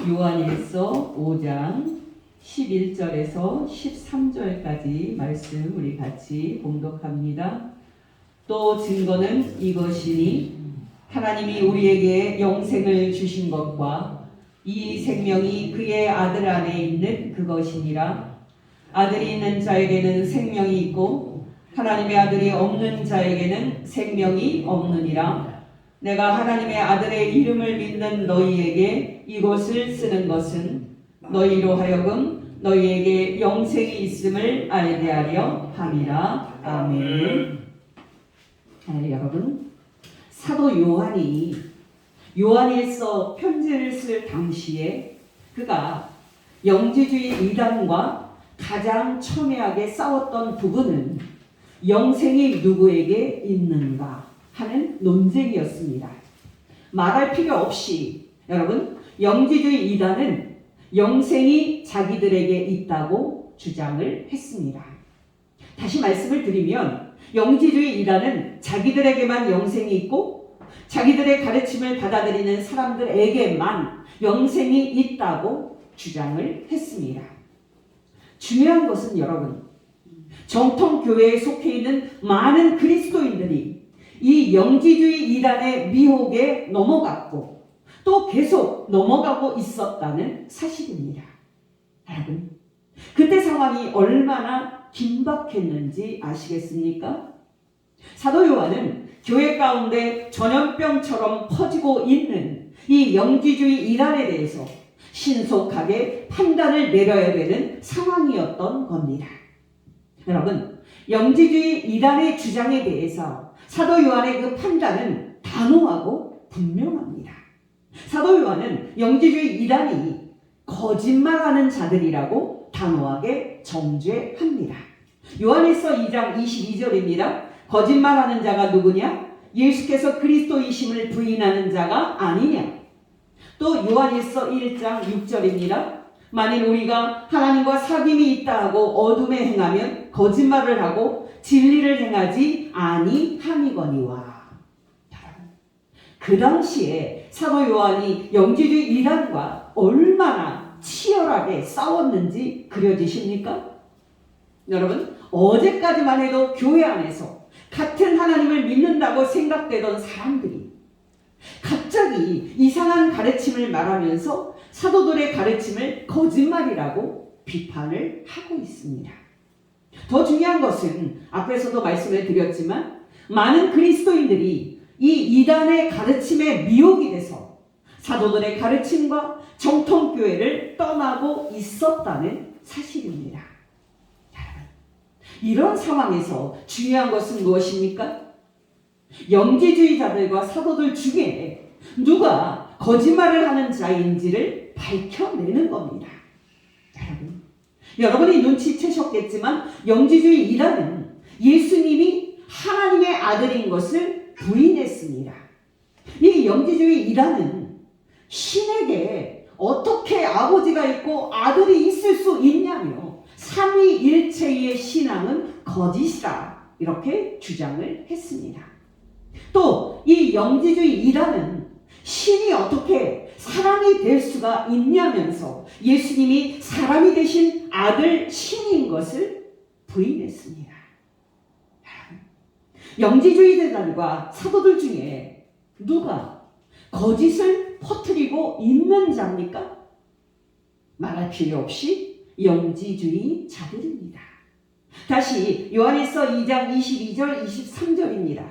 요한일서 5장 11절에서 13절까지 말씀 우리 같이 봉독합니다. 또 증거는 이것이니 하나님이 우리에게 영생을 주신 것과 이 생명이 그의 아들 안에 있는 그것이니라. 아들이 있는 자에게는 생명이 있고 하나님의 아들이 없는 자에게는 생명이 없느니라. 내가 하나님의 아들의 이름을 믿는 너희에게 이것을 쓰는 것은 너희로 하여금 너희에게 영생이 있음을 알게 하려 함이라. 아멘. 여러분, 사도 요한이 요한일서 편지를 쓸 당시에 그가 영지주의 이단과 가장 첨예하게 싸웠던 부분은 영생이 누구에게 있는가 하는 논쟁이었습니다. 말할 필요 없이 여러분, 영지주의 이단은 영생이 자기들에게 있다고 주장을 했습니다. 다시 말씀을 드리면 영지주의 이단은 자기들에게만 영생이 있고 자기들의 가르침을 받아들이는 사람들에게만 영생이 있다고 주장을 했습니다. 중요한 것은 여러분, 정통교회에 속해 있는 많은 그리스도인들이 이 영지주의 이단의 미혹에 넘어갔고 또 계속 넘어가고 있었다는 사실입니다. 여러분, 그때 상황이 얼마나 긴박했는지 아시겠습니까? 사도 요한은 교회 가운데 전염병처럼 퍼지고 있는 이 영지주의 이단에 대해서 신속하게 판단을 내려야 되는 상황이었던 겁니다. 여러분, 영지주의 이단의 주장에 대해서 사도 요한의 그 판단은 단호하고 분명합니다. 사도 요한은 영지주의 이단이 거짓말하는 자들이라고 단호하게 정죄합니다. 요한일서 2장 22절입니다. 거짓말하는 자가 누구냐? 예수께서 그리스도이심을 부인하는 자가 아니냐? 또 요한일서 1장 6절입니다. 만일 우리가 하나님과 사귐이 있다 하고 어둠에 행하면 거짓말을 하고 진리를 행하지 아니함이거니와. 그 당시에 사도 요한이 영지주의 이단과 얼마나 치열하게 싸웠는지 그려지십니까? 여러분, 어제까지만 해도 교회 안에서 같은 하나님을 믿는다고 생각되던 사람들이 갑자기 이상한 가르침을 말하면서 사도들의 가르침을 거짓말이라고 비판을 하고 있습니다. 더 중요한 것은 앞에서도 말씀을 드렸지만 많은 그리스도인들이 이 이단의 가르침에 미혹이 돼서 사도들의 가르침과 정통교회를 떠나고 있었다는 사실입니다. 이런 상황에서 중요한 것은 무엇입니까? 영지주의자들과 사도들 중에 누가 거짓말을 하는 자인지를 밝혀내는 겁니다. 여러분이 눈치채셨겠지만 영지주의 이단은 예수님이 하나님의 아들인 것을 부인했습니다. 이 영지주의 이단은 신에게 어떻게 아버지가 있고 아들이 있을 수 있냐며 삼위일체의 신앙은 거짓이다 이렇게 주장을 했습니다. 또 이 영지주의 이단은 신이 어떻게 사람이 될 수가 있냐면서 예수님이 사람이 되신 아들 신인 것을 부인했습니다. 영지주의자들과 사도들 중에 누가 거짓을 퍼뜨리고 있는 자입니까? 말할 필요 없이 영지주의자들입니다. 다시 요한일서 2장 22절 23절입니다.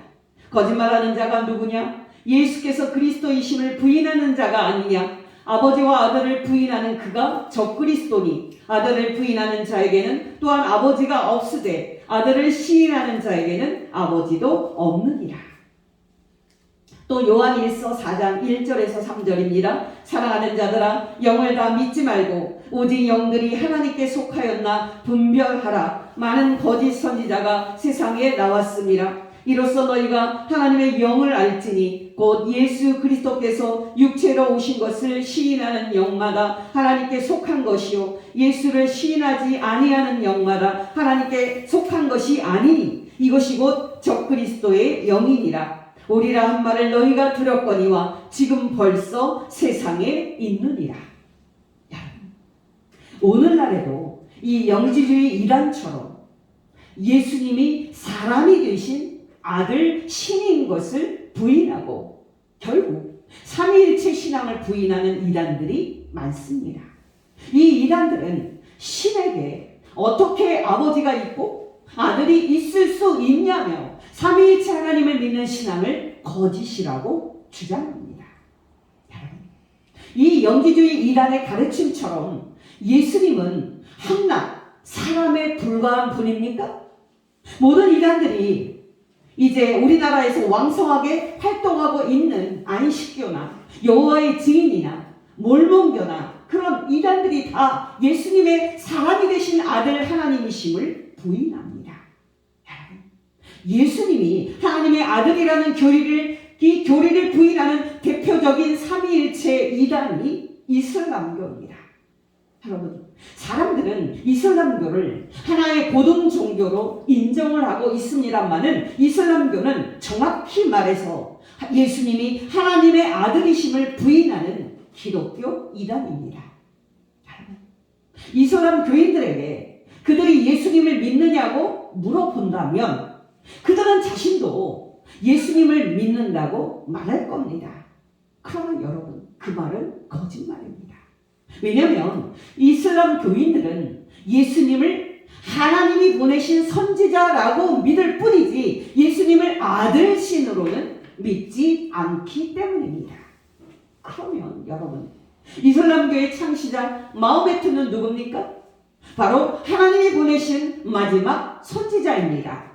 거짓말하는 자가 누구냐? 예수께서 그리스도이심을 부인하는 자가 아니냐? 아버지와 아들을 부인하는 그가 적그리스도니 아들을 부인하는 자에게는 또한 아버지가 없으되 아들을 시인하는 자에게는 아버지도 없느니라. 또 요한일서 4장 1절에서 3절입니다. 사랑하는 자들아, 영을 다 믿지 말고 오직 영들이 하나님께 속하였나 분별하라. 많은 거짓 선지자가 세상에 나왔습니다. 이로써 너희가 하나님의 영을 알지니 곧 예수 그리스도께서 육체로 오신 것을 시인하는 영마다 하나님께 속한 것이요 예수를 시인하지 아니하는 영마다 하나님께 속한 것이 아니니 이것이 곧 적그리스도의 영이니라. 오리라 한 말을 너희가 들었거니와 지금 벌써 세상에 있느니라. 오늘날에도 이 영지주의 이단처럼 예수님이 사람이 되신 아들 신인 것을 부인하고 결국 삼위일체 신앙을 부인하는 이단들이 많습니다. 이 이단들은 신에게 어떻게 아버지가 있고 아들이 있을 수 있냐며 삼위일체 하나님을 믿는 신앙을 거짓이라고 주장합니다. 이 영지주의 이단의 가르침처럼 예수님은 한낱 사람에 불과한 분입니까? 모든 이단들이 이제 우리나라에서 왕성하게 활동하고 있는 안식교나 여호와의 증인이나 몰몬교나 그런 이단들이 다 예수님의 사람이 되신 아들 하나님이심을 부인합니다. 예수님이 하나님의 아들이라는 이 교리를 부인하는 대표적인 삼위일체 이단이 이슬람교입니다. 여러분, 사람들은 이슬람교를 하나의 고등 종교로 인정을 하고 있습니다만은 이슬람교는 정확히 말해서 예수님이 하나님의 아들이심을 부인하는 기독교 이단입니다. 이슬람 교인들에게 그들이 예수님을 믿느냐고 물어본다면 그들은 자신도 예수님을 믿는다고 말할 겁니다. 그러나 여러분, 그 말은 거짓말입니다. 왜냐하면 이슬람 교인들은 예수님을 하나님이 보내신 선지자라고 믿을 뿐이지 예수님을 아들신으로는 믿지 않기 때문입니다. 그러면 여러분, 이슬람교의 창시자 마호메트는 누굽니까? 바로 하나님이 보내신 마지막 선지자입니다.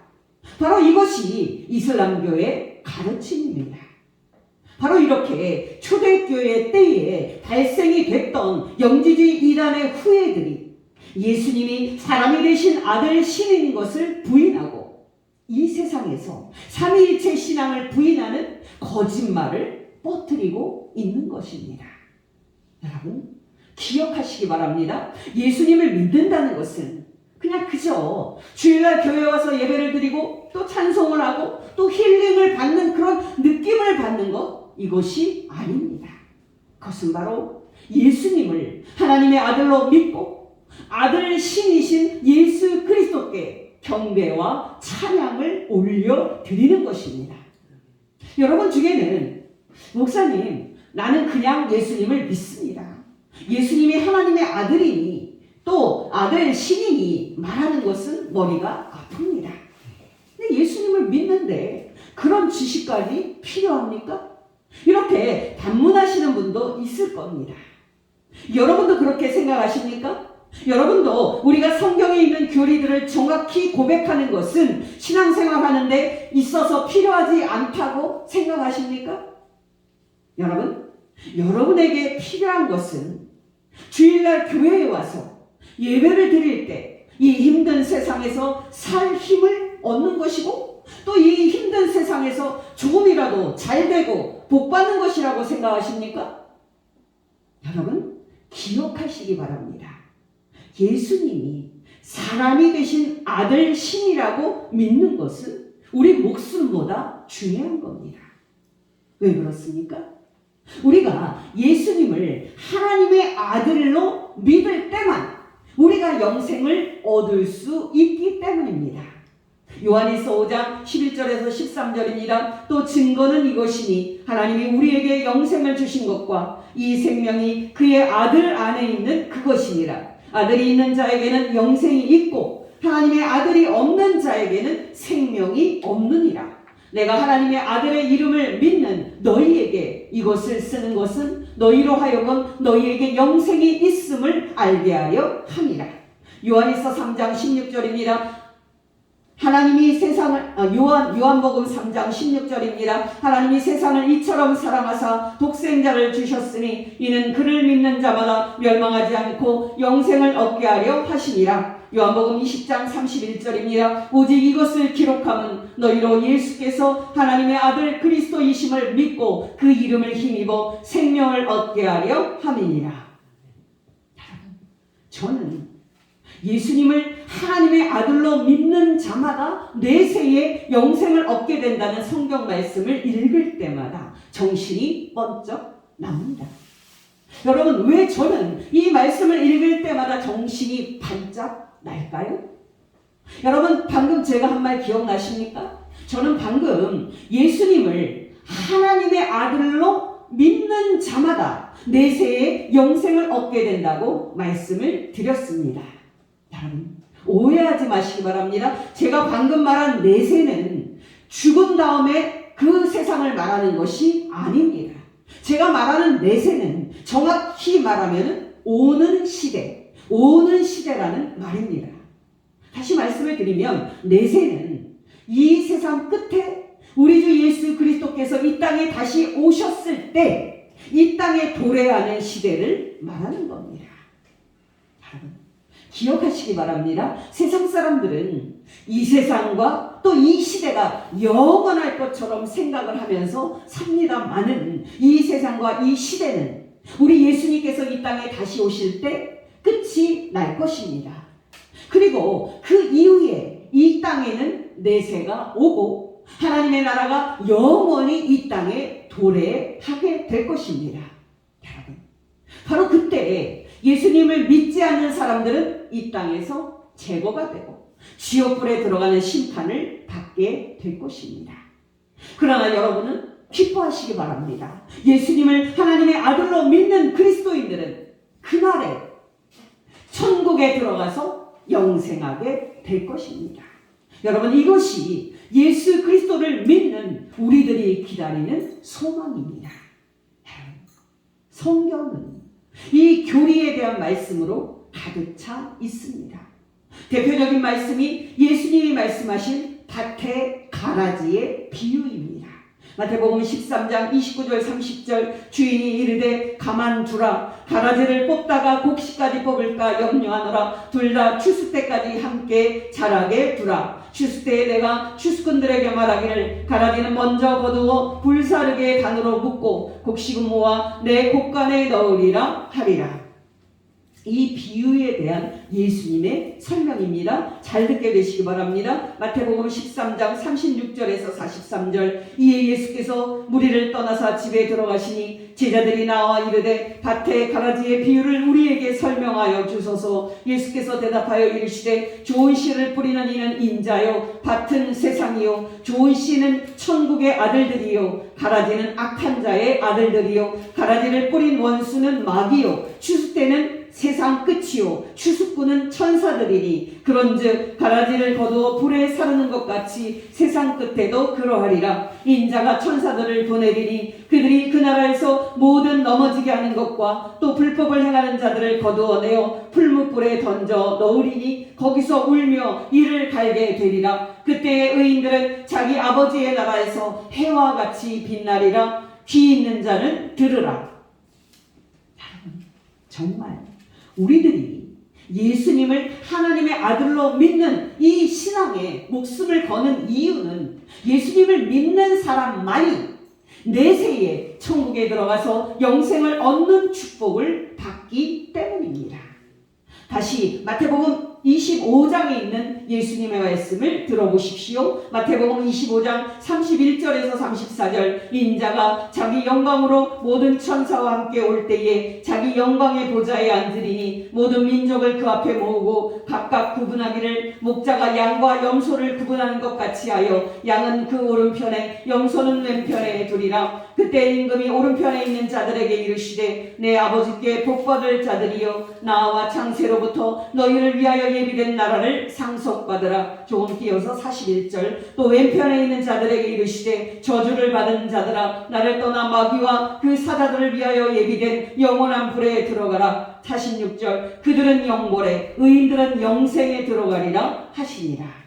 바로 이것이 이슬람교의 가르침입니다. 바로 이렇게 초대교회 때에 발생이 됐던 영지주의 이단의 후예들이 예수님이 사람이 되신 아들 신인 것을 부인하고 이 세상에서 삼위일체 신앙을 부인하는 거짓말을 퍼뜨리고 있는 것입니다. 여러분, 기억하시기 바랍니다. 예수님을 믿는다는 것은 그냥 그저 주일날 교회에 와서 예배를 드리고 또 찬송을 하고 또 힐링을 받는 그런 느낌을 받는 것, 이것이 아닙니다. 그것은 바로 예수님을 하나님의 아들로 믿고 아들 신이신 예수 그리스도께 경배와 찬양을 올려드리는 것입니다. 여러분 중에는 목사님, 나는 그냥 예수님을 믿습니다. 예수님이 하나님의 아들이니 또 아들 신이니 말하는 것은 머리가 아픕니다. 근데 예수님을 믿는데 그런 지식까지 필요합니까? 이렇게 반문하시는 분도 있을 겁니다. 여러분도 그렇게 생각하십니까? 여러분도 우리가 성경에 있는 교리들을 정확히 고백하는 것은 신앙생활 하는데 있어서 필요하지 않다고 생각하십니까? 여러분, 여러분에게 필요한 것은 주일날 교회에 와서 예배를 드릴 때 이 힘든 세상에서 살 힘을 얻는 것이고 또 이 힘든 세상에서 조금이라도 잘 되고 복 받는 것이라고 생각하십니까? 여러분, 기억하시기 바랍니다. 예수님이 사람이 되신 아들 신이라고 믿는 것은 우리 목숨보다 중요한 겁니다. 왜 그렇습니까? 우리가 예수님을 하나님의 아들로 믿을 때만 우리가 영생을 얻을 수 있기 때문입니다. 요한일서 5장 11절에서 13절입니다. 또 증거는 이것이니 하나님이 우리에게 영생을 주신 것과 이 생명이 그의 아들 안에 있는 그것이니라. 아들이 있는 자에게는 영생이 있고 하나님의 아들이 없는 자에게는 생명이 없느니라. 내가 하나님의 아들의 이름을 믿는 너희에게 이것을 쓰는 것은 너희로 하여금 너희에게 영생이 있음을 알게 하려 함이라. 요한일서 3장 16절입니다. 하나님이 세상을 요한복음 3장 16절입니다. 하나님이 세상을 이처럼 사랑하사 독생자를 주셨으니 이는 그를 믿는 자마다 멸망하지 않고 영생을 얻게 하려 하시니라. 요한복음 20장 31절입니다. 오직 이것을 기록함은 너희로 예수께서 하나님의 아들 그리스도이심을 믿고 그 이름을 힘입어 생명을 얻게 하려 함이니라. 저는 예수님을 하나님의 아들로 믿는 자마다 내세에 영생을 얻게 된다는 성경 말씀을 읽을 때마다 정신이 번쩍 납니다. 여러분, 왜 저는 이 말씀을 읽을 때마다 정신이 반짝 날까요? 여러분, 방금 제가 한 말 기억나십니까? 저는 방금 예수님을 하나님의 아들로 믿는 자마다 내세의 영생을 얻게 된다고 말씀을 드렸습니다. 여러분, 오해하지 마시기 바랍니다. 제가 방금 말한 내세는 죽은 다음에 그 세상을 말하는 것이 아닙니다. 제가 말하는 내세는 정확히 말하면 오는 시대라는 말입니다. 다시 말씀을 드리면 내세는 이 세상 끝에 우리 주 예수 그리스도께서 이 땅에 다시 오셨을 때 이 땅에 도래하는 시대를 말하는 겁니다. 여러분, 기억하시기 바랍니다. 세상 사람들은 이 세상과 또 이 시대가 영원할 것처럼 생각을 하면서 삽니다마는 이 세상과 이 시대는 우리 예수님께서 이 땅에 다시 오실 때 끝이 날 것입니다. 그리고 그 이후에 이 땅에는 내세가 오고 하나님의 나라가 영원히 이 땅에 도래하게 될 것입니다. 여러분, 바로 그때 예수님을 믿지 않는 사람들은 이 땅에서 제거가 되고 지옥불에 들어가는 심판을 받게 될 것입니다. 그러나 여러분은 기뻐하시기 바랍니다. 예수님을 하나님의 아들로 믿는 그리스도인들은 그날에 천국에 들어가서 영생하게 될 것입니다. 여러분, 이것이 예수 그리스도를 믿는 우리들이 기다리는 소망입니다. 성경은 이 교리에 대한 말씀으로 가득 차 있습니다. 대표적인 말씀이 예수님이 말씀하신 밭의 가라지의 비유입니다. 마태복음 13장 29절 30절 주인이 이르되 가만두라 가라지를 뽑다가 곡식까지 뽑을까 염려하노라 둘 다 추수 때까지 함께 자라게 두라 추수 때에 내가 추수꾼들에게 말하기를 가라지는 먼저 거두어 불사르게 단으로 묶고 곡식은 모아 내 곡간에 넣으리라 하리라. 이 비유에 대한 예수님의 설명입니다. 잘 듣게 되시기 바랍니다. 마태복음 13장 36절에서 43절 이에 예수께서 무리를 떠나사 집에 들어가시니 제자들이 나와 이르되 밭의 가라지의 비유를 우리에게 설명하여 주소서. 예수께서 대답하여 이르시되 좋은 씨를 뿌리는 이는 인자요 밭은 세상이요 좋은 씨는 천국의 아들들이요 가라지는 악한 자의 아들들이요 가라지를 뿌린 원수는 마귀요 추수 때는 세상 끝이요 추수꾼은 천사들이니 그런즉 가라지를 거두어 불에 사르는 것 같이 세상 끝에도 그러하리라. 인자가 천사들을 보내리니 그들이 그 나라에서 모든 넘어지게 하는 것과 또 불법을 행하는 자들을 거두어내어 풀무불에 던져 넣으리니 거기서 울며 이를 갈게 되리라. 그때의 의인들은 자기 아버지의 나라에서 해와 같이 빛나리라. 귀 있는 자는 들으라. 정말 우리들이 예수님을 하나님의 아들로 믿는 이 신앙에 목숨을 거는 이유는 예수님을 믿는 사람만이 내세에 천국에 들어가서 영생을 얻는 축복을 받기 때문입니다. 다시 마태복음 25장에 있는 예수님의 말씀을 들어보십시오. 마태복음 25장 31절에서 34절 인자가 자기 영광으로 모든 천사와 함께 올 때에 자기 영광의 보좌에 앉으리니 모든 민족을 그 앞에 모으고 각각 구분하기를 목자가 양과 염소를 구분하는 것 같이 하여 양은 그 오른편에 염소는 왼편에 두리라. 그때 임금이 오른편에 있는 자들에게 이르시되 내 아버지께 복받을 자들이여 나와 창세로부터 너희를 위하여 예비된 나라를 상속받으라. 조금 끼어서 41절 또 왼편에 있는 자들에게 이르시되 저주를 받은 자들아 나를 떠나 마귀와 그 사자들을 위하여 예비된 영원한 불에 들어가라. 46절 그들은 영벌에 의인들은 영생에 들어가리라 하시니라.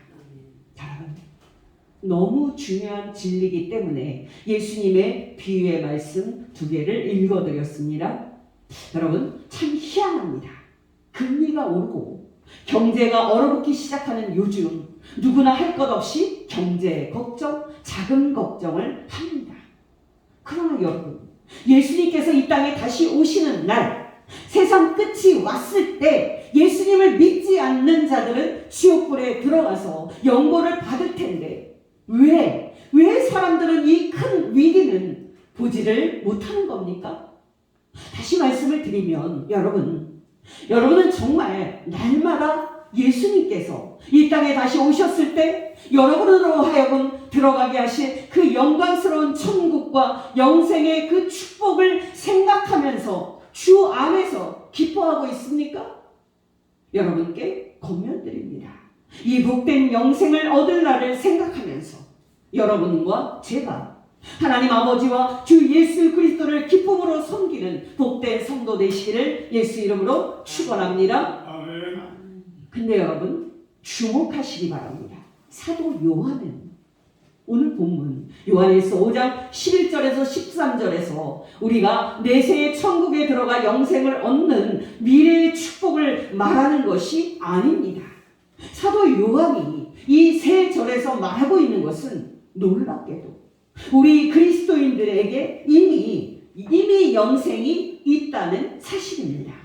너무 중요한 진리이기 때문에 예수님의 비유의 말씀 두 개를 읽어드렸습니다. 여러분 참 희한합니다. 금리가 오르고 경제가 얼어붙기 시작하는 요즘 누구나 할 것 없이 경제 걱정, 자금 걱정을 합니다. 그러나 여러분 예수님께서 이 땅에 다시 오시는 날 세상 끝이 왔을 때 예수님을 믿지 않는 자들은 지옥불에 들어가서 영벌을 받을 텐데 왜 사람들은 이 큰 위기는 보지를 못하는 겁니까? 다시 말씀을 드리면 여러분은 정말 날마다 예수님께서 이 땅에 다시 오셨을 때 여러분으로 하여금 들어가게 하실 그 영광스러운 천국과 영생의 그 축복을 생각하면서 주 안에서 기뻐하고 있습니까? 여러분께 권면드립니다. 이 복된 영생을 얻을 날을 생각하면서 여러분과 제가 하나님 아버지와 주 예수 그리스도를 기쁨으로 섬기는 복된 성도 되시기를 예수 이름으로 축원합니다. 근데 여러분 주목하시기 바랍니다. 사도 요한은 오늘 본문 요한일서 5장 11절에서 13절에서 우리가 내세의 천국에 들어가 영생을 얻는 미래의 축복을 말하는 것이 아닙니다. 사도 요한이 이 세 절에서 말하고 있는 것은 놀랍게도 우리 그리스도인들에게 이미 영생이 있다는 사실입니다.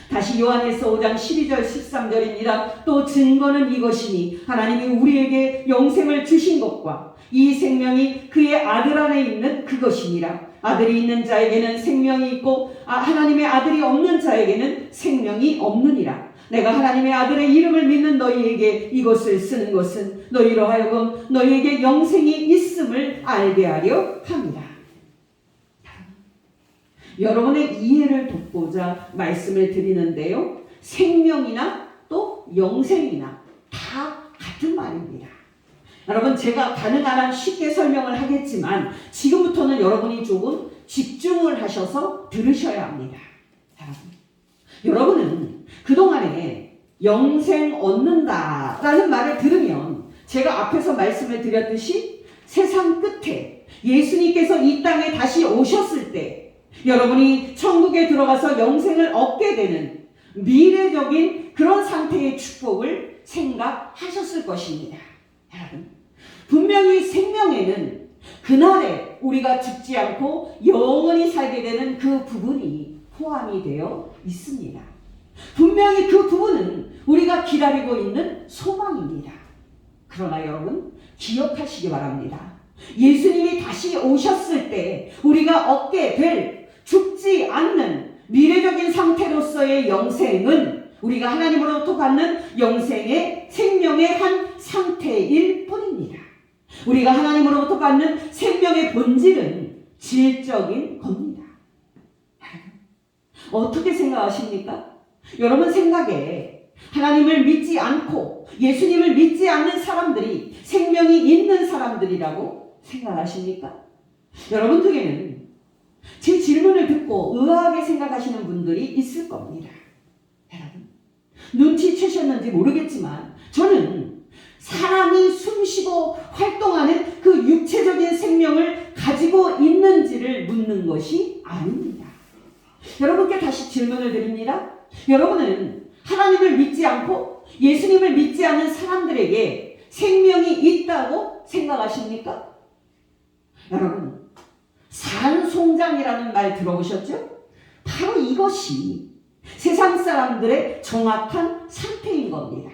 다시 요한일서 5장 12절 13절입니다. 또 증거는 이것이니 하나님이 우리에게 영생을 주신 것과 이 생명이 그의 아들 안에 있는 그것이니라. 아들이 있는 자에게는 생명이 있고 하나님의 아들이 없는 자에게는 생명이 없느니라. 내가 하나님의 아들의 이름을 믿는 너희에게 이것을 쓰는 것은 너희로 하여금 너희에게 영생이 있음을 알게 하려 함이라. 여러분의 이해를 돕고자 말씀을 드리는데요. 생명이나 또 영생이나 다 같은 말입니다. 여러분 제가 가능한 한 쉽게 설명을 하겠지만 지금부터는 여러분이 조금 집중을 하셔서 들으셔야 합니다. 여러분은 그동안에 영생 얻는다라는 말을 들으면 제가 앞에서 말씀을 드렸듯이 세상 끝에 예수님께서 이 땅에 다시 오셨을 때 여러분이 천국에 들어가서 영생을 얻게 되는 미래적인 그런 상태의 축복을 생각하셨을 것입니다. 여러분 분명히 생명에는 그날에 우리가 죽지 않고 영원히 살게 되는 그 부분이 포함이 되어 있습니다. 분명히 그 부분은 우리가 기다리고 있는 소망입니다. 그러나 여러분 기억하시기 바랍니다. 예수님이 다시 오셨을 때 우리가 얻게 될 죽지 않는 미래적인 상태로서의 영생은 우리가 하나님으로부터 받는 영생의 생명의 한 상태일 뿐입니다. 우리가 하나님으로부터 받는 생명의 본질은 질적인 겁니다. 어떻게 생각하십니까? 여러분 생각에 하나님을 믿지 않고 예수님을 믿지 않는 사람들이 생명이 있는 사람들이라고 생각하십니까? 여러분 중에는 제 질문을 듣고 의아하게 생각하시는 분들이 있을 겁니다. 여러분 눈치채셨는지 모르겠지만 저는 사람이 숨쉬고 활동하는 그 육체적인 생명을 가지고 있는지를 묻는 것이 아닙니다. 여러분께 다시 질문을 드립니다. 여러분은 하나님을 믿지 않고 예수님을 믿지 않는 사람들에게 생명이 있다고 생각하십니까? 여러분 산송장이라는 말 들어보셨죠? 바로 이것이 세상 사람들의 정확한 상태인 겁니다.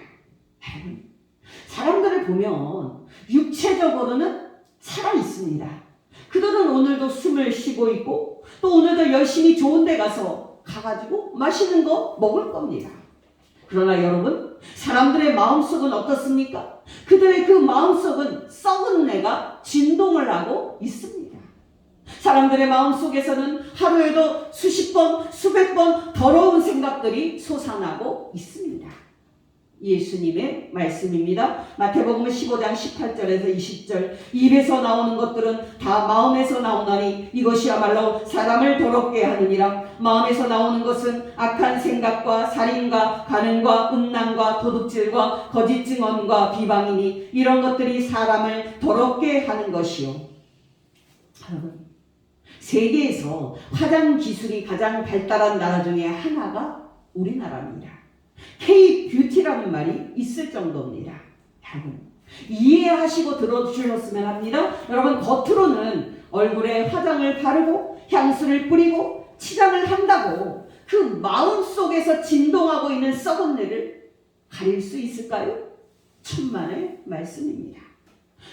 사람들을 보면 육체적으로는 살아 있습니다. 그들은 오늘도 숨을 쉬고 있고 또 오늘도 열심히 좋은 데 가가지고 맛있는 거 먹을 겁니다. 그러나 여러분 사람들의 마음속은 어떻습니까? 그들의 그 마음속은 썩은 내가 진동을 하고 있습니다. 사람들의 마음속에서는 하루에도 수십 번, 수백 번 더러운 생각들이 솟아나고 있습니다. 예수님의 말씀입니다. 마태복음 15장 18절에서 20절 입에서 나오는 것들은 다 마음에서 나오나니 이것이야말로 사람을 더럽게 하느니라. 마음에서 나오는 것은 악한 생각과 살인과 간음과 음란과 도둑질과 거짓 증언과 비방이니 이런 것들이 사람을 더럽게 하는 것이요. 세계에서 화장 기술이 가장 발달한 나라 중에 하나가 우리나라입니다. K-뷰티라는 말이 있을 정도입니다. 여러분 이해하시고 들어주셨으면 합니다. 여러분 겉으로는 얼굴에 화장을 바르고 향수를 뿌리고 치장을 한다고 그 마음속에서 진동하고 있는 썩은 뇌를 가릴 수 있을까요? 천만의 말씀입니다.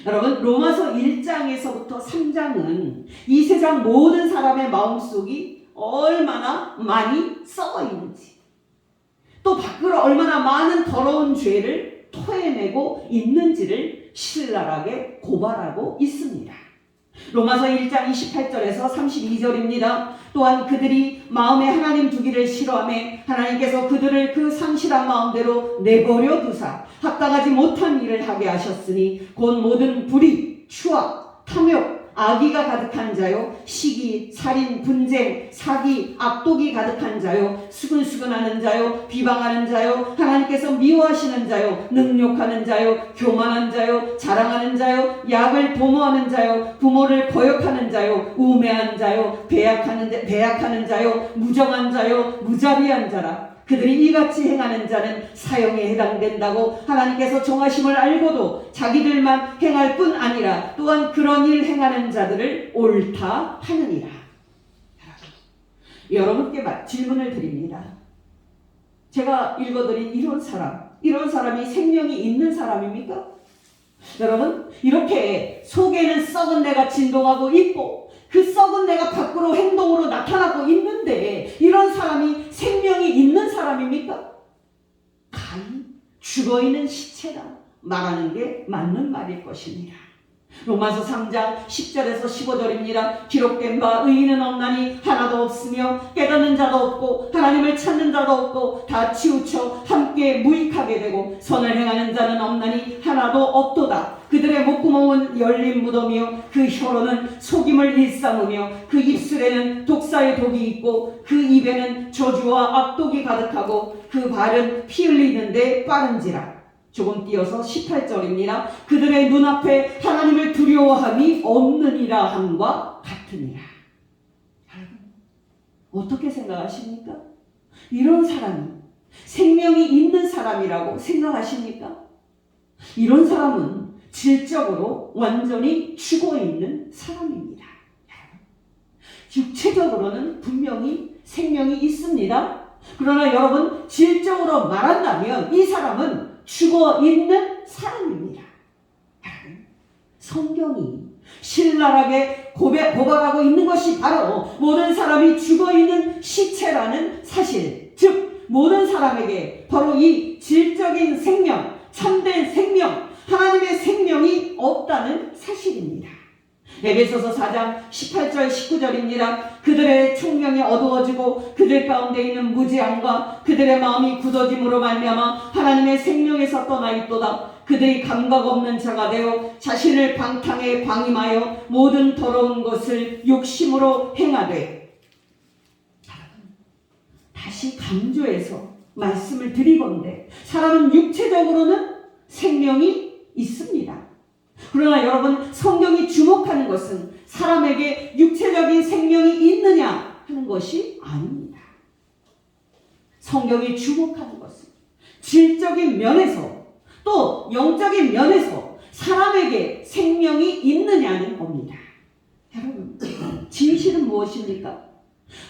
여러분 로마서 1장에서부터 3장은 이 세상 모든 사람의 마음속이 얼마나 많이 썩어 있는지, 또 밖으로 얼마나 많은 더러운 죄를 토해내고 있는지를 신랄하게 고발하고 있습니다. 로마서 1장 28절에서 32절입니다. 또한 그들이 마음에 하나님 두기를 싫어하며 하나님께서 그들을 그 상실한 마음대로 내버려 두사 합당하지 못한 일을 하게 하셨으니 곧 모든 불의, 추악, 탐욕, 악의가 가득한 자요, 시기, 살인, 분쟁, 사기, 악독이 가득한 자요, 수근수근하는 자요, 비방하는 자요, 하나님께서 미워하시는 자요, 능욕하는 자요, 교만한 자요, 자랑하는 자요, 약을 도모하는 자요, 부모를 거역하는 자요, 우매한 자요, 배약하는 자요, 무정한 자요, 무자비한 자라. 그들이 이같이 행하는 자는 사형에 해당된다고 하나님께서 정하심을 알고도 자기들만 행할 뿐 아니라 또한 그런 일 행하는 자들을 옳다 하느니라. 여러분께 질문을 드립니다. 제가 읽어드린 이런 사람이 생명이 있는 사람입니까? 여러분, 이렇게 속에는 썩은 내가 진동하고 있고 그 썩은 내가 밖으로 행동으로 나타나고 있는데 이런 사람이 생명이 있는 사람입니까? 가히 죽어있는 시체라 말하는 게 맞는 말일 것입니다. 로마서 3장 10절에서 15절입니다. 기록된 바 의인은 없나니 하나도 없으며 깨닫는 자도 없고 하나님을 찾는 자도 없고 다 치우쳐 함께 무익하게 되고 선을 행하는 자는 없나니 하나도 없도다. 그들의 목구멍은 열린 무덤이요 그 혀로는 속임을 일삼으며 그 입술에는 독사의 독이 있고 그 입에는 저주와 악독이 가득하고 그 발은 피 흘리는데 빠른지라. 조금 띄어서 18절입니다. 그들의 눈앞에 하나님을 두려워함이 없느니라 함과 같으니라. 여러분, 어떻게 생각하십니까? 이런 사람이 생명이 있는 사람이라고 생각하십니까? 이런 사람은 질적으로 완전히 죽어있는 사람입니다. 육체적으로는 분명히 생명이 있습니다. 그러나 여러분, 질적으로 말한다면 이 사람은 죽어있는 사람입니다. 성경이 신랄하게 고발하고 있는 것이 바로 모든 사람이 죽어있는 시체라는 사실, 즉 모든 사람에게 바로 이 질적인 생명, 참된 생명, 하나님의 생명이 없다는 사실입니다. 에베소서 4장 18절 19절입니다. 그들의 총명이 어두워지고 그들 가운데 있는 무지함과 그들의 마음이 굳어짐으로 말미암아 하나님의 생명에서 떠나 있도다. 그들이 감각 없는 자가 되어 자신을 방탕에 방임하여 모든 더러운 것을 욕심으로 행하되. 다시 강조해서 말씀을 드리건대 사람은 육체적으로는 생명이 있습니다. 그러나 여러분, 성경이 주목하는 것은 사람에게 육체적인 생명이 있느냐 하는 것이 아닙니다. 성경이 주목하는 것은 질적인 면에서 또 영적인 면에서 사람에게 생명이 있느냐는 겁니다. 여러분, 진실은 무엇입니까?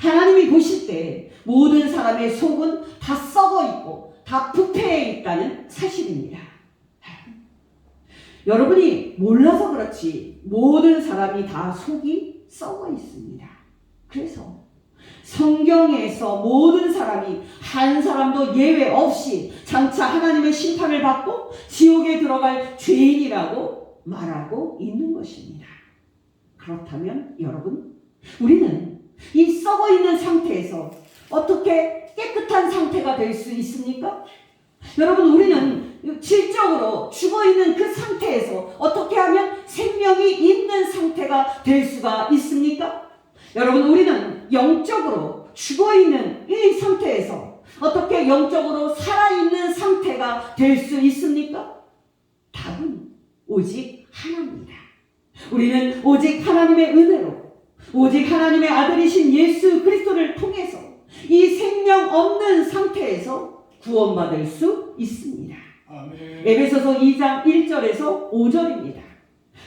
하나님이 보실 때 모든 사람의 속은 다 썩어 있고 다 부패해 있다는 사실입니다. 여러분이 몰라서 그렇지 모든 사람이 다 속이 썩어 있습니다. 그래서 성경에서 모든 사람이 한 사람도 예외 없이 장차 하나님의 심판을 받고 지옥에 들어갈 죄인이라고 말하고 있는 것입니다. 그렇다면 여러분, 우리는 이 썩어 있는 상태에서 어떻게 깨끗한 상태가 될 수 있습니까? 여러분, 우리는 질적으로 죽어있는 그 상태에서 어떻게 하면 생명이 있는 상태가 될 수가 있습니까? 여러분, 우리는 영적으로 죽어있는 이 상태에서 어떻게 영적으로 살아있는 상태가 될 수 있습니까? 답은 오직 하나입니다. 우리는 오직 하나님의 은혜로, 오직 하나님의 아들이신 예수 그리스도를 통해서 이 생명 없는 상태에서 구원받을 수 있습니다. 아멘. 에베소서 2장 1절에서 5절입니다.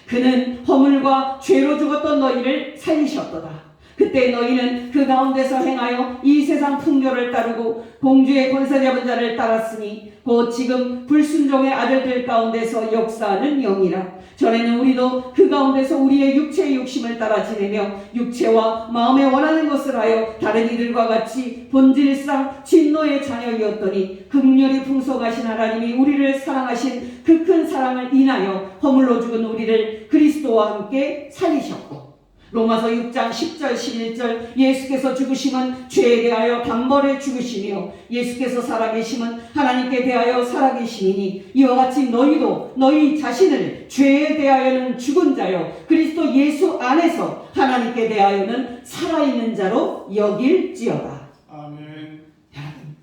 그는 허물과 죄로 죽었던 너희를 살리셨도다. 그때 너희는 그 가운데서 행하여 이 세상 풍요를 따르고 공주의 권세 잡은 자를 따랐으니 곧 지금 불순종의 아들들 가운데서 역사하는 영이라. 전에는 우리도 그 가운데서 우리의 육체의 욕심을 따라 지내며 육체와 마음에 원하는 것을 하여 다른 이들과 같이 본질상 진노의 자녀이었더니 긍휼히 풍성하신 하나님이 우리를 사랑하신 그 큰 사랑을 인하여 허물로 죽은 우리를 그리스도와 함께 살리셨고, 로마서 6장 10절 11절 예수께서 죽으심은 죄에 대하여 단번에 죽으시며 예수께서 살아계심은 하나님께 대하여 살아계심이니 이와 같이 너희도 너희 자신을 죄에 대하여는 죽은 자요 그리스도 예수 안에서 하나님께 대하여는 살아있는 자로 여길지어다. 아멘. 여러분,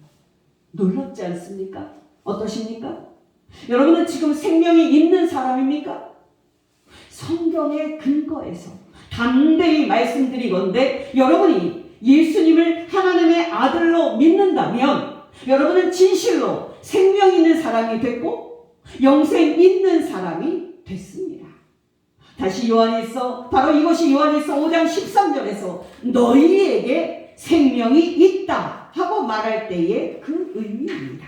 놀랍지 않습니까? 어떠십니까? 여러분은 지금 생명이 있는 사람입니까? 성경의 근거에서 담대히 말씀드리건대 여러분이 예수님을 하나님의 아들로 믿는다면 여러분은 진실로 생명 있는 사람이 됐고 영생 있는 사람이 됐습니다. 다시 요한일서, 바로 이것이 요한일서 5장 13절에서 너희에게 생명이 있다 하고 말할 때의 그 의미입니다.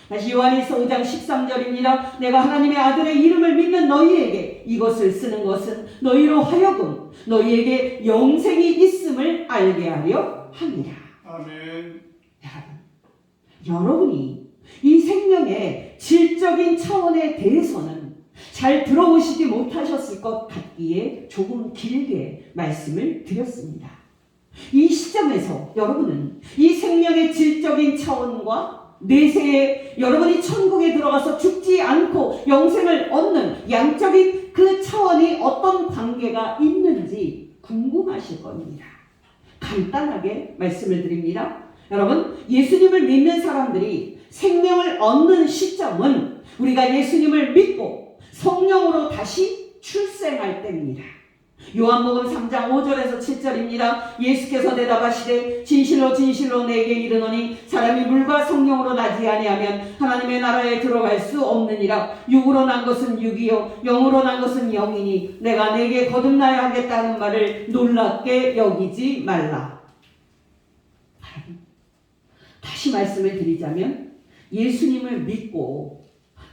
다시 요한일서 5장 13절입니다. 내가 하나님의 아들의 이름을 믿는 너희에게 이것을 쓰는 것은 너희로 하여금 너희에게 영생이 있음을 알게 하려 함이라. 아멘. 여러분이 이 생명의 질적인 차원에 대해서는 잘 들어오시지 못하셨을 것 같기에 조금 길게 말씀을 드렸습니다. 이 시점에서 여러분은 이 생명의 질적인 차원과 내세에 여러분이 천국에 들어가서 죽지 않고 영생을 얻는 양적인 그 차원이 어떤 관계가 있는지 궁금하실 겁니다. 간단하게 말씀을 드립니다. 여러분, 예수님을 믿는 사람들이 생명을 얻는 시점은 우리가 예수님을 믿고 성령으로 다시 출생할 때입니다. 요한복음 3장 5절에서 7절입니다. 예수께서 대답하시되 진실로 진실로 내게 이르노니 사람이 물과 성령으로 나지 아니하면 하나님의 나라에 들어갈 수 없느니라. 육으로 난 것은 육이요 영으로 난 것은 영이니 내가 내게 거듭나야 하겠다는 말을 놀랍게 여기지 말라. 다시 말씀을 드리자면 예수님을 믿고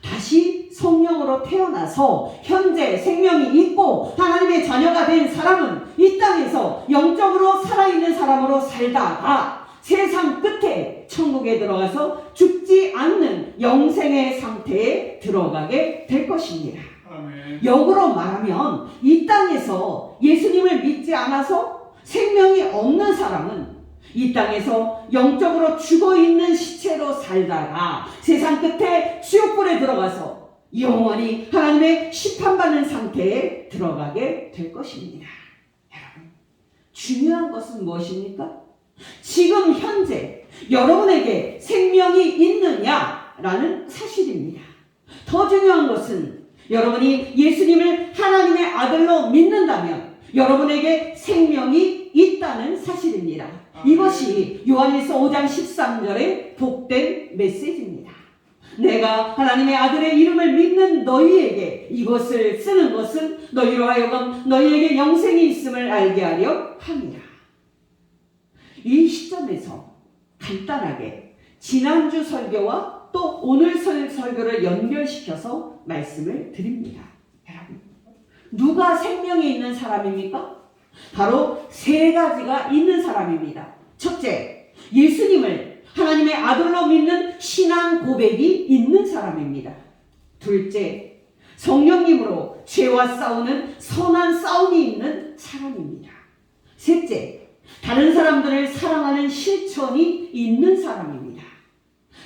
다시 성령으로 태어나서 현재 생명이 있고 하나님의 자녀가 된 사람은 이 땅에서 영적으로 살아있는 사람으로 살다가 세상 끝에 천국에 들어가서 죽지 않는 영생의 상태에 들어가게 될 것입니다. 아멘. 역으로 말하면 이 땅에서 예수님을 믿지 않아서 생명이 없는 사람은 이 땅에서 영적으로 죽어있는 시체로 살다가 세상 끝에 지옥불에 들어가서 영원히 하나님의 심판받는 상태에 들어가게 될 것입니다. 여러분, 중요한 것은 무엇입니까? 지금 현재 여러분에게 생명이 있느냐라는 사실입니다. 더 중요한 것은 여러분이 예수님을 하나님의 아들로 믿는다면 여러분에게 생명이 있다는 사실입니다. 이것이 요한일서 5장 13절의 복된 메시지입니다. 내가 하나님의 아들의 이름을 믿는 너희에게 이것을 쓰는 것은 너희로 하여금 너희에게 영생이 있음을 알게 하려 함이라. 이 시점에서 간단하게 지난주 설교와 또 오늘 설교를 연결시켜서 말씀을 드립니다. 여러분, 누가 생명이 있는 사람입니까? 바로 세 가지가 있는 사람입니다. 첫째, 예수님을 하나님의 아들로 믿는 신앙 고백이 있는 사람입니다. 둘째, 성령님으로 죄와 싸우는 선한 싸움이 있는 사람입니다. 셋째, 다른 사람들을 사랑하는 실천이 있는 사람입니다.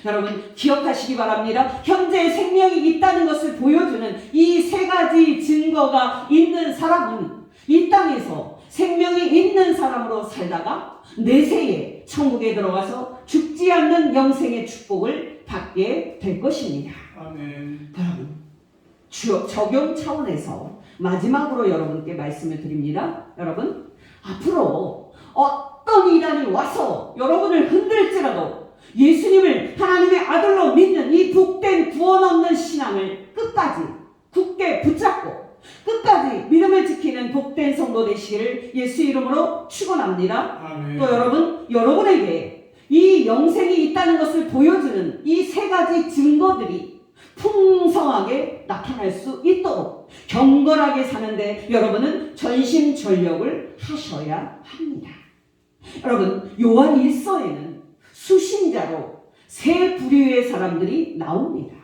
여러분, 기억하시기 바랍니다. 현재 생명이 있다는 것을 보여주는 이 세 가지 증거가 있는 사람은 이 땅에서 생명이 있는 사람으로 살다가 내세에 천국에 들어가서 죽지 않는 영생의 축복을 받게 될 것입니다. 아멘. 여러분, 적용 차원에서 마지막으로 여러분께 말씀을 드립니다. 여러분, 앞으로 어떤 이단이 와서 여러분을 흔들지라도 예수님을 하나님의 아들로 믿는 이 복된 구원 없는 신앙을 끝까지 굳게 붙잡고 끝까지 믿음을 지키는 복된 성도 되시기를 예수 이름으로 축원합니다. 아멘. 또 여러분에게 이 영생이 있다는 것을 보여주는 이 세 가지 증거들이 풍성하게 나타날 수 있도록 경건하게 사는데 여러분은 전심전력을 하셔야 합니다. 여러분, 요한 1서에는 수신자로 세 부류의 사람들이 나옵니다.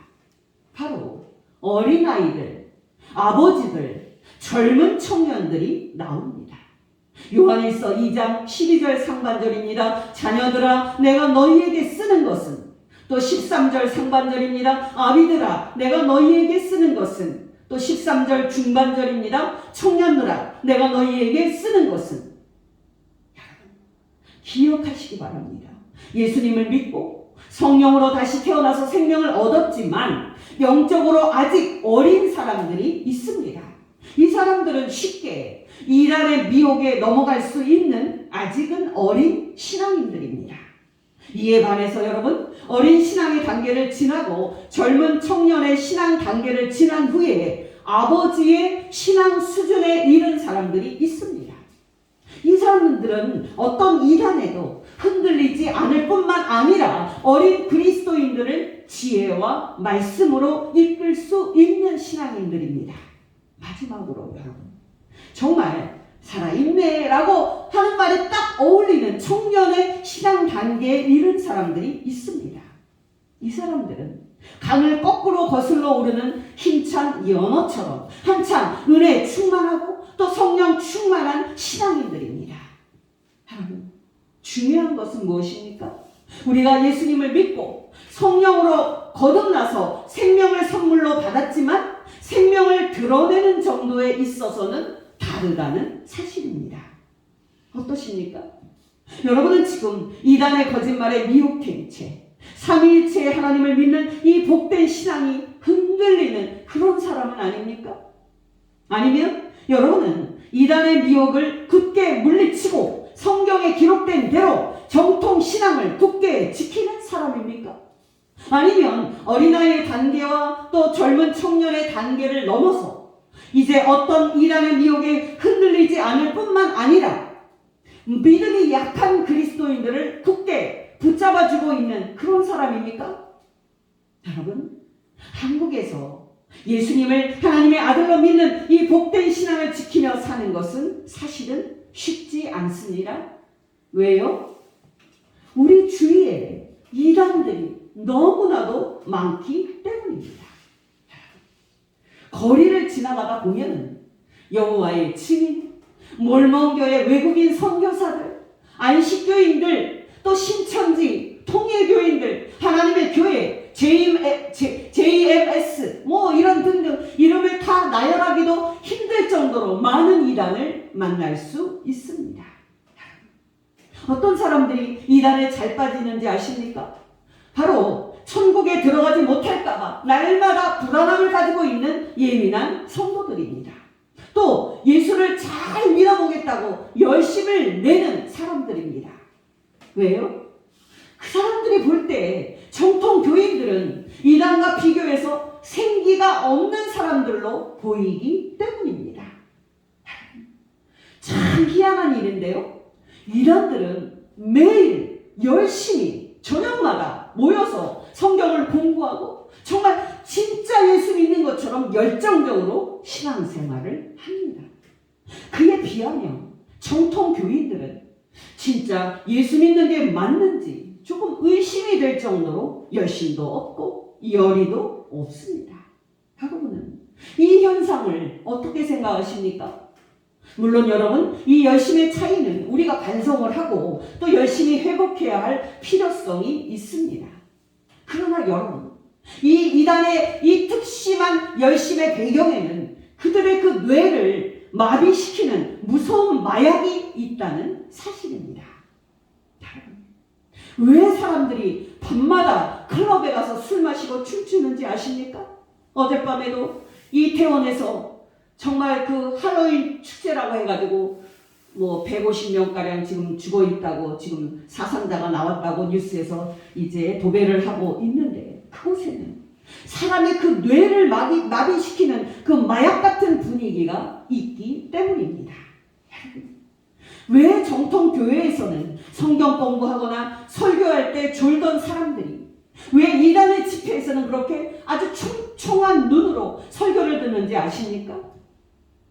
바로 어린아이들, 아버지들, 젊은 청년들이 나옵니다. 요한일서 2장 12절 상반절입니다. 자녀들아 내가 너희에게 쓰는 것은, 또 13절 상반절입니다. 아비들아 내가 너희에게 쓰는 것은, 또 13절 중반절입니다. 청년들아 내가 너희에게 쓰는 것은. 기억하시기 바랍니다. 예수님을 믿고 성령으로 다시 태어나서 생명을 얻었지만 영적으로 아직 어린 사람들이 있습니다. 이 사람들은 쉽게 이란의 미혹에 넘어갈 수 있는 아직은 어린 신앙인들입니다. 이에 반해서 여러분, 어린 신앙의 단계를 지나고 젊은 청년의 신앙 단계를 지난 후에 아버지의 신앙 수준에 이른 사람들이 있습니다. 이 사람들은 어떤 이단에도 흔들리지 않을 뿐만 아니라 어린 그리스도인들을 지혜와 말씀으로 이끌 수 있는 신앙인들입니다. 마지막으로 여러분, 정말 살아있네라고 하는 말이 딱 어울리는 청년의 신앙 단계에 이른 사람들이 있습니다. 이 사람들은 강을 거꾸로 거슬러 오르는 힘찬 연어처럼 한참 은혜 충만하고 또 성령 충만한 신앙인들입니다. 여러분, 중요한 것은 무엇입니까? 우리가 예수님을 믿고 성령으로 거듭나서 생명을 선물로 받았지만 생명을 드러내는 정도에 있어서는 다르다는 사실입니다. 어떠십니까? 여러분은 지금 이단의 거짓말에 미혹된 채 삼위일체의 하나님을 믿는 이 복된 신앙이 흔들리는 그런 사람은 아닙니까? 아니면 여러분은 이단의 미혹을 굳게 물리치고 성경에 기록된 대로 정통 신앙을 굳게 지키는 사람입니까? 아니면 어린아이의 단계와 또 젊은 청년의 단계를 넘어서 이제 어떤 이단의 미혹에 흔들리지 않을 뿐만 아니라 믿음이 약한 그리스도인들을 굳게 붙잡아주고 있는 그런 사람입니까? 여러분, 한국에서 예수님을 하나님의 아들로 믿는 이 복된 신앙을 지키며 사는 것은 사실은 쉽지 않습니다. 왜요? 우리 주위에 이단들이 너무나도 많기 때문입니다. 거리를 지나가다 보면 여호와의 증인, 몰몬교회 외국인 선교사들, 안식교인들, 또 신천지, 통일교인들, 하나님의 교회, JMS 뭐 이런 등등 이름을 다 나열하기도 힘들 정도로 많은 이단을 만날 수 있습니다. 어떤 사람들이 이단에 잘 빠지는지 아십니까? 바로 천국에 들어가지 못할까봐 날마다 불안함을 가지고 있는 예민한 성도들입니다. 또 예수를 잘 믿어보겠다고 열심을 내는 사람들입니다. 왜요? 그 사람들이 볼 때 정통 교인들은 이단과 비교해서 생기가 없는 사람들로 보이기 때문입니다. 참 희한한 일인데요. 이단들은 매일 열심히 저녁마다 모여서 성경을 공부하고 정말 진짜 예수 믿는 것처럼 열정적으로 신앙생활을 합니다. 그에 비하면 정통 교인들은 진짜 예수 믿는 게 맞는지 조금 의심이 될 정도로 열심도 없고 열의도 없습니다. 여러분은 이 현상을 어떻게 생각하십니까? 물론 여러분, 이 열심의 차이는 우리가 반성을 하고 또 열심히 회복해야 할 필요성이 있습니다. 그러나 여러분, 이 이단의 이 특심한 열심의 배경에는 그들의 그 뇌를 마비시키는 무서운 마약이 있다는 사실입니다. 왜 사람들이 밤마다 클럽에 가서 술 마시고 춤추는지 아십니까? 어젯밤에도 이태원에서 정말 그 할로윈 축제라고 해가지고 뭐 150명가량 지금 죽어 있다고 지금 사상자가 나왔다고 뉴스에서 이제 도배를 하고 있는데 그곳에는 사람의 그 뇌를 마비시키는 그 마약 같은 분위기가 있기 때문입니다. 왜 정통 교회에서는 성경 공부하거나 설교할 때 졸던 사람들이 왜 이단의 집회에서는 그렇게 아주 총총한 눈으로 설교를 듣는지 아십니까?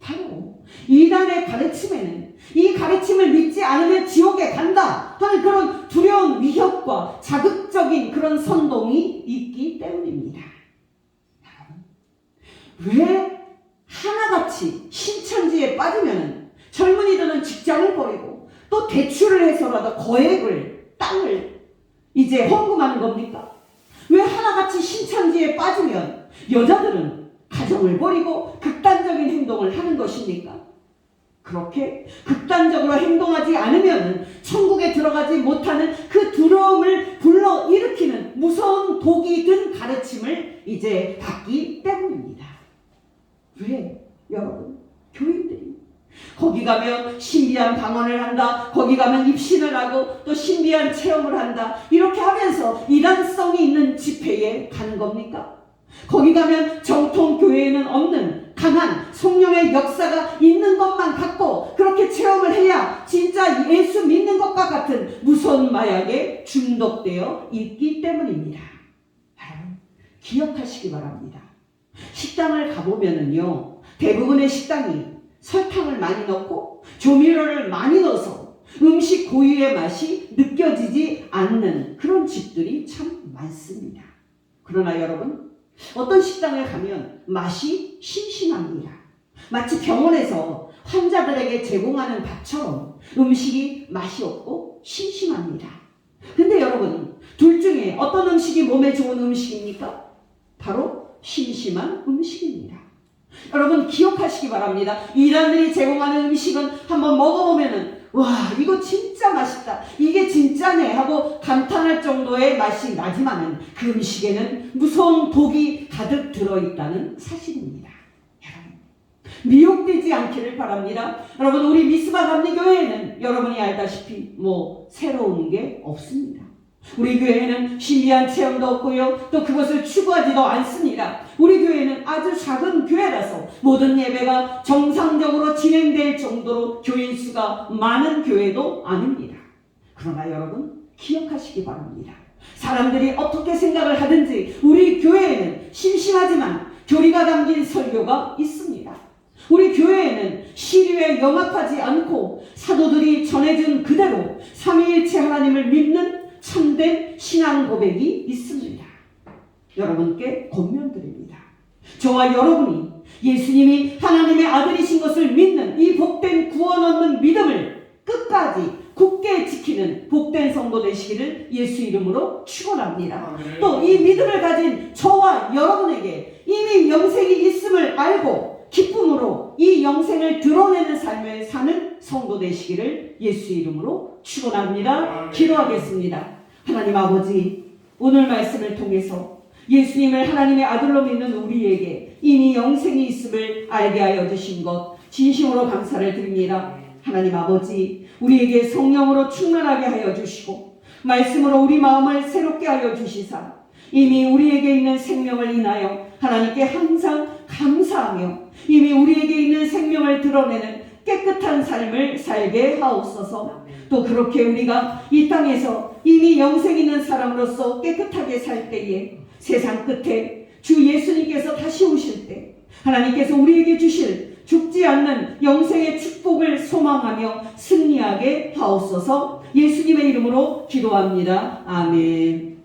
바로 이단의 가르침에는 이 가르침을 믿지 않으면 지옥에 간다 하는 그런 두려운 위협과 자극적인 그런 선동이 있기 때문입니다. 왜 하나같이 신천지에 빠지면 젊은이들은 직장을 버리고 또 대출을 해서라도 땅을 이제 헌금하는 겁니까? 왜 하나같이 신천지에 빠지면 여자들은 가정을 버리고 극단적인 행동을 하는 것입니까? 그렇게 극단적으로 행동하지 않으면 천국에 들어가지 못하는 그 두려움을 불러일으키는 무서운 독이 든 가르침을 이제 받기 때문입니다. 왜? 여러분, 교인들이 거기 가면 신비한 방언을 한다, 거기 가면 입신을 하고 또 신비한 체험을 한다, 이렇게 하면서 이단성이 있는 집회에 가는 겁니까? 거기 가면 정통 교회에는 없는 강한 성령의 역사가 있는 것만 갖고 그렇게 체험을 해야 진짜 예수 믿는 것과 같은 무서운 마약에 중독되어 있기 때문입니다. 여러분, 기억하시기 바랍니다. 식당을 가보면은요, 대부분의 식당이 설탕을 많이 넣고 조미료를 많이 넣어서 음식 고유의 맛이 느껴지지 않는 그런 집들이 참 많습니다. 그러나 여러분, 어떤 식당에 가면 맛이 심심합니다. 마치 병원에서 환자들에게 제공하는 밥처럼 음식이 맛이 없고 심심합니다. 근데 여러분, 둘 중에 어떤 음식이 몸에 좋은 음식입니까? 바로 심심한 음식입니다. 여러분, 기억하시기 바랍니다. 이단들이 제공하는 음식은 한번 먹어보면은 와, 이거 진짜 맛있다, 이게 진짜네 하고 감탄할 정도의 맛이 나지만은 그 음식에는 무서운 독이 가득 들어있다는 사실입니다. 여러분, 미혹되지 않기를 바랍니다. 여러분, 우리 미스바 감리교회에는 여러분이 알다시피 새로운 게 없습니다. 우리 교회에는 신비한 체험도 없고요, 또 그것을 추구하지도 않습니다. 우리 교회는 아주 작은 교회라서 모든 예배가 정상적으로 진행될 정도로 교인 수가 많은 교회도 아닙니다. 그러나 여러분, 기억하시기 바랍니다. 사람들이 어떻게 생각을 하든지 우리 교회에는 심심하지만 교리가 담긴 설교가 있습니다. 우리 교회에는 시류에 영합하지 않고 사도들이 전해준 그대로 삼위일체 하나님을 믿는 참된 신앙 고백이 있습니다. 여러분께 권면드립니다. 저와 여러분이 예수님이 하나님의 아들이신 것을 믿는 이 복된 구원 얻는 믿음을 끝까지 굳게 지키는 복된 성도 되시기를 예수 이름으로 축원합니다. 또 이 믿음을 가진 저와 여러분에게 이미 영생이 있음을 알고 기쁨으로 이 영생을 드러내는 삶을 사는 성도 되시기를 예수 이름으로 축원합니다. 기도하겠습니다. 하나님 아버지, 오늘 말씀을 통해서 예수님을 하나님의 아들로 믿는 우리에게 이미 영생이 있음을 알게 하여 주신 것 진심으로 감사를 드립니다. 하나님 아버지, 우리에게 성령으로 충만하게 하여 주시고 말씀으로 우리 마음을 새롭게 하여 주시사 이미 우리에게 있는 생명을 인하여 하나님께 항상 감사하며 이미 우리에게 있는 생명을 드러내는 깨끗한 삶을 살게 하옵소서. 또 그렇게 우리가 이 땅에서 이미 영생 있는 사람으로서 깨끗하게 살 때에 세상 끝에 주 예수님께서 다시 오실 때 하나님께서 우리에게 주실 죽지 않는 영생의 축복을 소망하며 승리하게 하옵소서. 예수님의 이름으로 기도합니다. 아멘.